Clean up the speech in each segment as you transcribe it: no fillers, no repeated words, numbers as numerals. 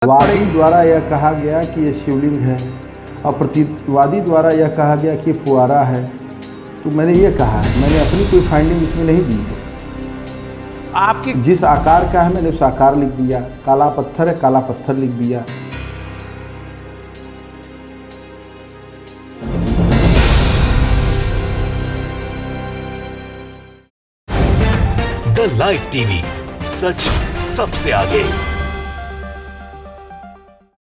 वादी द्वारा यह कहा गया कि ये शिवलिंग है और प्रतिवादी द्वारा यह कहा गया कि फुआरा है। तो मैंने ये कहा है, मैंने अपनी कोई फाइंडिंग इसमें नहीं दी है। आपकी जिस आकार का है मैंने उस आकार लिख दिया। काला पत्थर है, काला पत्थर लिख दिया। द लाइव टीवी, सच सबसे आगे।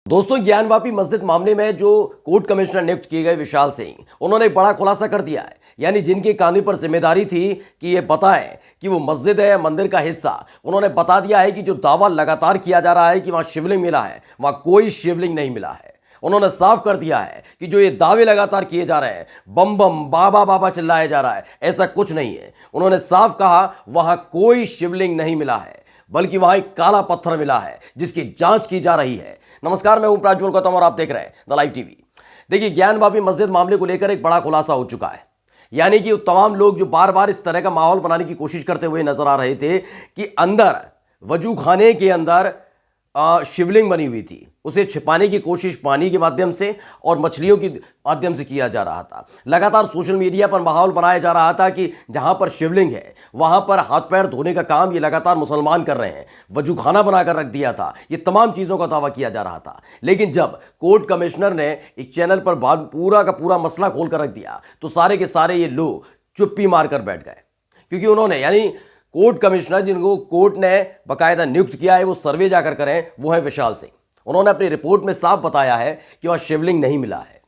दोस्तों, ज्ञानवापी मस्जिद मामले में जो कोर्ट कमिश्नर नियुक्त किए गए विशाल सिंह, उन्होंने एक बड़ा खुलासा कर दिया है। यानी जिनके कानून पर जिम्मेदारी थी कि ये बताएं कि वो मस्जिद है या मंदिर का हिस्सा, उन्होंने बता दिया है कि जो दावा लगातार किया जा रहा है कि वहां शिवलिंग मिला है, वहां कोई शिवलिंग नहीं मिला है। उन्होंने साफ कर दिया है कि जो ये दावे लगातार किए जा रहे हैं, बम बम बाबा बाबा चिल्लाया जा रहा है, ऐसा कुछ नहीं है। उन्होंने साफ कहा वहां कोई शिवलिंग नहीं मिला है, बल्कि वहां एक काला पत्थर मिला है जिसकी जांच की जा रही है। नमस्कार, मैं हूं प्राज्वल गौतम और आप देख रहे हैं द लाइव टीवी। देखिए, ज्ञानवापी मस्जिद मामले को लेकर एक बड़ा खुलासा हो चुका है। यानी कि तमाम लोग जो बार बार इस तरह का माहौल बनाने की कोशिश करते हुए नजर आ रहे थे कि अंदर वजू खाने के अंदर शिवलिंग बनी हुई थी, उसे छिपाने की कोशिश पानी के माध्यम से और मछलियों के माध्यम से किया जा रहा था। लगातार सोशल मीडिया पर माहौल बनाया जा रहा था कि जहां पर शिवलिंग है वहां पर हाथ पैर धोने का काम ये लगातार मुसलमान कर रहे हैं, वजू खाना बनाकर रख दिया था। ये तमाम चीज़ों का दावा किया जा रहा था। लेकिन जब कोर्ट कमिश्नर ने एक चैनल पर पूरा का पूरा मसला खोल कर रख दिया तो सारे के सारे ये लोग चुप्पी मारकर बैठ गए, क्योंकि उन्होंने, यानी कोर्ट कमिश्नर जिनको कोर्ट ने बाकायदा नियुक्त किया है वो सर्वे जाकर करें, वो है विशाल सिंह। उन्होंने अपनी रिपोर्ट में साफ बताया है कि वहां शिवलिंग नहीं मिला है,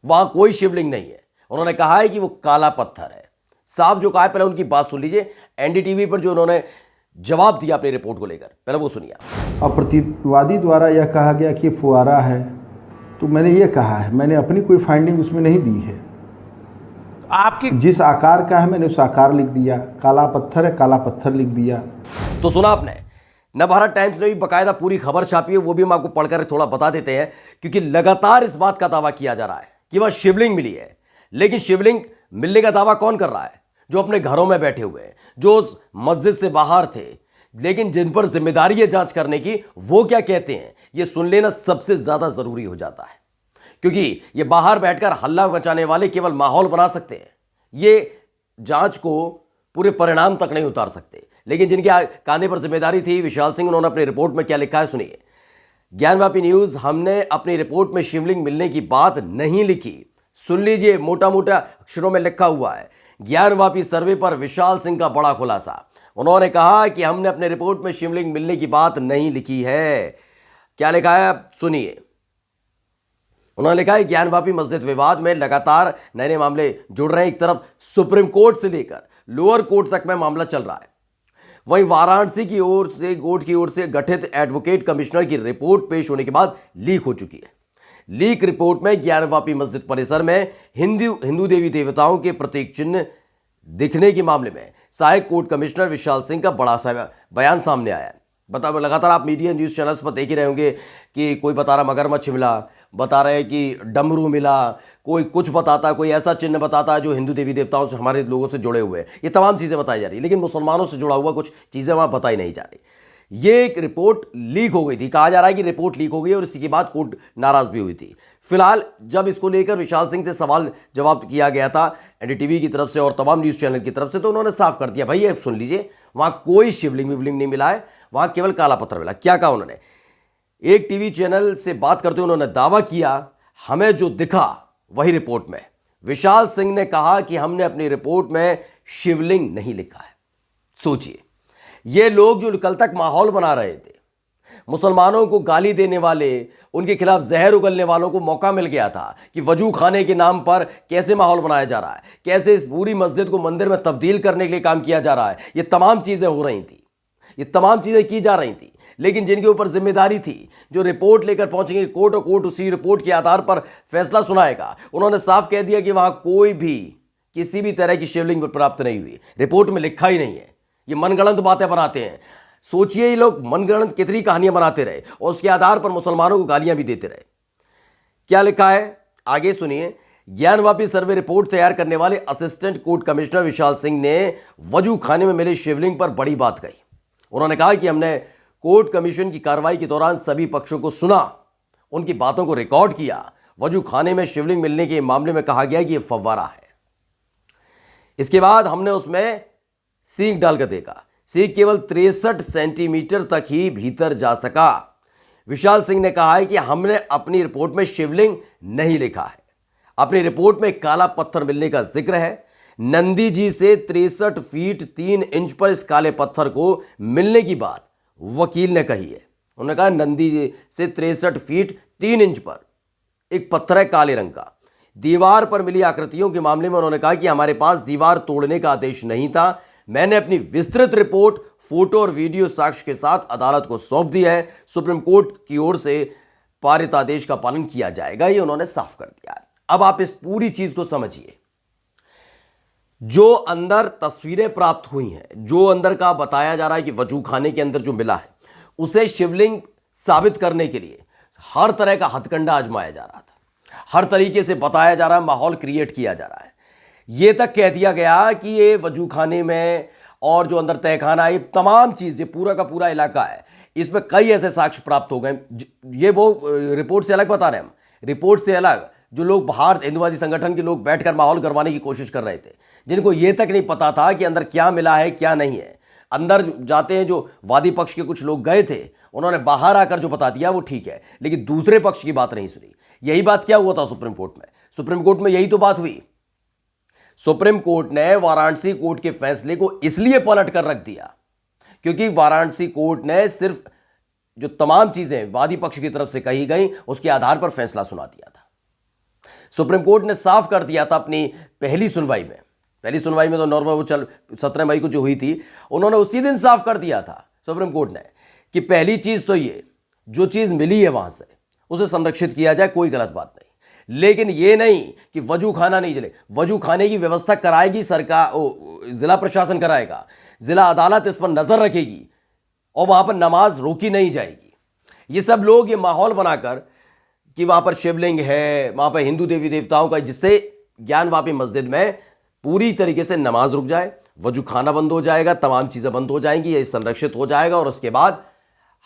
वहां कोई शिवलिंग नहीं है। उन्होंने कहा है कि वो काला पत्थर है। साफ जो कहा है, पहले उनकी बात सुन लीजिए। एनडीटीवी पर जो उन्होंने जवाब दिया अपनी रिपोर्ट को लेकर, पहले वो सुनिए। और प्रतिवादी द्वारा यह कहा गया कि फुआरा है। तो मैंने ये कहा है, मैंने अपनी कोई फाइंडिंग उसमें नहीं दी है। आपकी जिस आकार का है मैंने उस आकार लिख दिया। काला पत्थर है, काला पत्थर लिख दिया। तो सुना आपने। नवभारत टाइम्स ने भी बाकायदा पूरी खबर छापी है, वो भी हम आपको पढ़कर थोड़ा बता देते हैं, क्योंकि लगातार इस बात का दावा किया जा रहा है कि वह शिवलिंग मिली है। लेकिन शिवलिंग मिलने का दावा कौन कर रहा है? जो अपने घरों में बैठे हुए हैं, जो उस मस्जिद से बाहर थे, लेकिन जिन पर जिम्मेदारी है जांच करने की, वो क्या कहते हैं ये सुन लेना सबसे ज्यादा जरूरी हो जाता है। क्योंकि ये बाहर बैठकर हल्ला मचाने वाले केवल माहौल बना सकते हैं, ये जांच को पूरे परिणाम तक नहीं उतार सकते। लेकिन जिनके कांधे पर जिम्मेदारी थी विशाल सिंह, उन्होंने अपनी रिपोर्ट में क्या लिखा है सुनिए। ज्ञानवापी न्यूज, हमने अपनी रिपोर्ट में शिवलिंग मिलने की बात नहीं लिखी। सुन लीजिए, मोटा मोटा अक्षरों में लिखा हुआ है। ज्ञानवापी सर्वे पर विशाल सिंह का बड़ा खुलासा। उन्होंने कहा कि हमने अपने रिपोर्ट में शिवलिंग मिलने की बात नहीं लिखी है। क्या लिखा है आप सुनिए। उन्होंने लिखा है, ज्ञानवापी मस्जिद विवाद में लगातार नए नए मामले जुड़ रहे हैं। एक तरफ सुप्रीम कोर्ट से लेकर लोअर कोर्ट तक में मामला चल रहा है, वहीं वाराणसी की ओर से कोर्ट की ओर से गठित एडवोकेट कमिश्नर की रिपोर्ट पेश होने के बाद लीक हो चुकी है। लीक रिपोर्ट में ज्ञानवापी मस्जिद परिसर में हिंदू देवी देवताओं के प्रतीक चिन्ह दिखने के मामले में सहायक कोर्ट कमिश्नर विशाल सिंह का बड़ा सा बयान सामने आया है। लगातार आप मीडिया न्यूज़ चैनल्स पर देख ही रहे होंगे कि कोई बता रहा मगरमच्छ मिला, बता रहे हैं कि डमरू मिला, कोई कुछ बताता, कोई ऐसा चिन्ह बताता है जो हिंदू देवी देवताओं से, हमारे लोगों से जुड़े हुए हैं। ये तमाम चीज़ें बताई जा रही है, लेकिन मुसलमानों से जुड़ा हुआ कुछ चीज़ें वहाँ बताई नहीं जा रही। ये एक रिपोर्ट लीक हो गई थी, कहा जा रहा है कि रिपोर्ट लीक हो गई और इसी के बाद कोर्ट नाराज भी हुई थी। फिलहाल जब इसको लेकर विशाल सिंह से सवाल जवाब किया गया था एनडीटीवी की तरफ से और तमाम न्यूज़ चैनल की तरफ से, तो उन्होंने साफ कर दिया, भाई ये सुन लीजिए, वहाँ कोई शिवलिंग विवलिंग नहीं मिला है, वहाँ केवल काला पत्थर मिला। क्या कहा उन्होंने? एक टीवी चैनल से बात करते हुए उन्होंने दावा किया, हमें जो दिखा वही रिपोर्ट में। विशाल सिंह ने कहा कि हमने अपनी रिपोर्ट में शिवलिंग नहीं लिखा है। सोचिए, ये लोग जो कल तक माहौल बना रहे थे, मुसलमानों को गाली देने वाले, उनके खिलाफ जहर उगलने वालों को मौका मिल गया था कि वजू खाने के नाम पर कैसे माहौल बनाया जा रहा है, कैसे इस पूरी मस्जिद को मंदिर में तब्दील करने के लिए काम किया जा रहा है। ये तमाम चीजें हो रही थी, ये तमाम चीजें की जा रही थी। लेकिन जिनके ऊपर जिम्मेदारी थी, जो रिपोर्ट लेकर पहुंचेंगे कोर्ट, और कोर्ट उसी रिपोर्ट के आधार पर फैसला सुनाएगा, उन्होंने साफ कह दिया कि वहां कोई भी किसी भी तरह की शिवलिंग प्राप्त नहीं हुई। रिपोर्ट में लिखा ही नहीं है। ये मनगढ़ंत बातें बनाते हैं। सोचिए, ये लोग मनगढ़ंत कितनी कहानियां बनाते रहे और उसके आधार पर मुसलमानों को गालियां भी देते रहे। क्या लिखा है आगे सुनिए। ज्ञानवापी सर्वे रिपोर्ट तैयार करने वाले assistant court commissioner Vishal Singh ने वजू खाने में मिले शिवलिंग पर बड़ी बात कही। उन्होंने कहा कि हमने कोर्ट कमीशन की कार्रवाई के दौरान सभी पक्षों को सुना, उनकी बातों को रिकॉर्ड किया। वजू खाने में शिवलिंग मिलने के मामले में कहा गया कि यह फव्वारा है। इसके बाद हमने उसमें सींग डालकर देखा, सींग केवल 63 सेंटीमीटर तक ही भीतर जा सका। विशाल सिंह ने कहा है कि हमने अपनी रिपोर्ट में शिवलिंग नहीं लिखा है, अपनी रिपोर्ट में काला पत्थर मिलने का जिक्र है। नंदी जी से 63 फीट 3 इंच पर इस काले पत्थर को मिलने की बात वकील ने कही है। उन्होंने कहा नंदी जी से 63 फीट 3 इंच पर एक पत्थर है काले रंग का। दीवार पर मिली आकृतियों के मामले में उन्होंने कहा कि हमारे पास दीवार तोड़ने का आदेश नहीं था। मैंने अपनी विस्तृत रिपोर्ट फोटो और वीडियो साक्ष्य के साथ अदालत को सौंप दी है। सुप्रीम कोर्ट की ओर से पारित आदेश का पालन किया जाएगा, ये उन्होंने साफ कर दिया है। अब आप इस पूरी चीज को समझिए। जो अंदर तस्वीरें प्राप्त हुई हैं, जो अंदर का बताया जा रहा है कि वजू खाने के अंदर जो मिला है, उसे शिवलिंग साबित करने के लिए हर तरह का हथकंडा आजमाया जा रहा था, हर तरीके से बताया जा रहा है, माहौल क्रिएट किया जा रहा है। यह तक कह दिया गया कि ये वजू खाने में और जो अंदर तहखाना है, ये तमाम चीजें, पूरा का पूरा इलाका है, इसमें कई ऐसे साक्ष्य प्राप्त हो गए। ये वो रिपोर्ट से अलग बता रहे हैं हम, रिपोर्ट से अलग जो लोग बाहर हिंदुवादी संगठन के लोग बैठकर माहौल करवाने की कोशिश कर रहे थे, जिनको ये तक नहीं पता था कि अंदर क्या मिला है क्या नहीं है। अंदर जाते हैं जो वादी पक्ष के कुछ लोग गए थे, उन्होंने बाहर आकर जो बता दिया वो ठीक है, लेकिन दूसरे पक्ष की बात नहीं सुनी। यही बात क्या हुआ था सुप्रीम कोर्ट में? सुप्रीम कोर्ट में यही तो बात हुई। सुप्रीम कोर्ट ने वाराणसी कोर्ट के फैसले को इसलिए पलट कर रख दिया क्योंकि वाराणसी कोर्ट ने सिर्फ जो तमाम चीजें वादी पक्ष की तरफ से कही गई उसके आधार पर फैसला सुना दिया था। सुप्रीम कोर्ट ने साफ कर दिया था अपनी पहली सुनवाई में तो नॉर्मल वो 17 मई को जो हुई थी, उन्होंने उसी दिन साफ कर दिया था सुप्रीम कोर्ट ने कि पहली चीज तो ये जो चीज मिली है वहां से उसे संरक्षित किया जाए, कोई गलत बात नहीं। लेकिन ये नहीं कि वजू खाना नहीं चले। वजू खाने की व्यवस्था कराएगी सरकार, जिला प्रशासन कराएगा, जिला अदालत इस पर नजर रखेगी और वहां पर नमाज रोकी नहीं जाएगी। ये सब लोग ये माहौल बनाकर कि वहां पर शिवलिंग है, वहां पर हिंदू देवी देवताओं का, जिससे ज्ञानवापी मस्जिद में पूरी तरीके से नमाज रुक जाए, वजू खाना बंद हो जाएगा, तमाम चीजें बंद हो जाएंगी, ये संरक्षित हो जाएगा और उसके बाद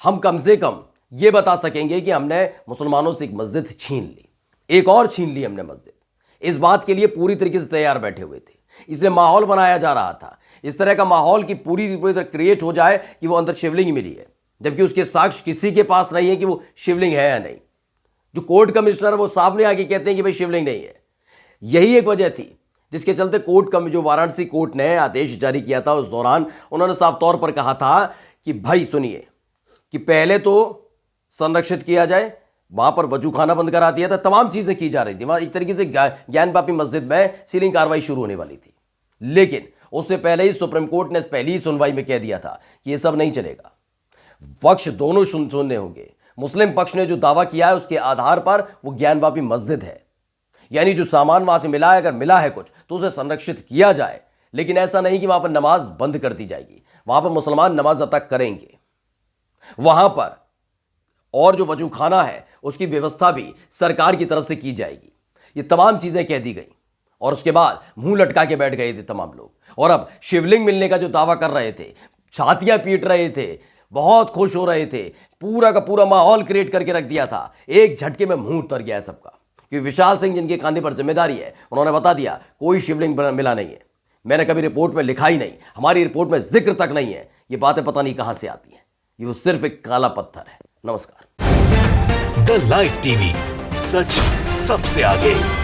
हम कम से कम ये बता सकेंगे कि हमने मुसलमानों से एक मस्जिद छीन ली, एक और छीन ली हमने मस्जिद। इस बात के लिए पूरी तरीके से तैयार बैठे हुए थे, इसलिए माहौल बनाया जा रहा था। इस तरह का माहौल की पूरी तरह क्रिएट हो जाए कि वो अंदर शिवलिंग मिली है, जबकि उसके साक्ष्य किसी के पास नहीं है कि वो शिवलिंग है या नहीं। जो कोर्ट कमिश्नर है वो सामने आके कहते हैं कि भाई शिवलिंग नहीं है। यही एक वजह थी जिसके चलते कोर्ट का जो वाराणसी कोर्ट ने आदेश जारी किया था, उस दौरान उन्होंने साफ तौर पर कहा था कि भाई सुनिए कि पहले तो संरक्षित किया जाए, वहां पर वजू खाना बंद करा दिया था, तमाम चीजें की जा रही थी वहां। एक तरीके से ज्ञानवापी मस्जिद में सीलिंग कार्रवाई शुरू होने वाली थी, लेकिन उससे पहले ही सुप्रीम कोर्ट ने पहली ही सुनवाई में कह दिया था कि यह सब नहीं चलेगा, पक्ष दोनों सुनने होंगे। मुस्लिम पक्ष ने जो दावा किया है उसके आधार पर वो ज्ञानवापी मस्जिद है, यानी जो सामान वहां से मिला है, अगर मिला है कुछ तो उसे संरक्षित किया जाए, लेकिन ऐसा नहीं कि वहां पर नमाज बंद कर दी जाएगी। वहां पर मुसलमान नमाज अदा करेंगे वहां पर, और जो वजू खाना है उसकी व्यवस्था भी सरकार की तरफ से की जाएगी। ये तमाम चीजें कह दी गई और उसके बाद मुंह लटका के बैठ गए थे तमाम लोग। और अब शिवलिंग मिलने का जो दावा कर रहे थे, छातियां पीट रहे थे, बहुत खुश हो रहे थे, पूरा का पूरा माहौल क्रिएट करके रख दिया था। एक झटके में मुंह उतर गया है सबका, कि विशाल सिंह जिनके कंधे पर जिम्मेदारी है, उन्होंने बता दिया कोई शिवलिंग मिला नहीं है, मैंने कभी रिपोर्ट में लिखा ही नहीं, हमारी रिपोर्ट में जिक्र तक नहीं है। ये बातें पता नहीं कहां से आती हैं, ये वो सिर्फ एक काला पत्थर है। नमस्कार। द लाइव टीवी, सच सबसे आगे।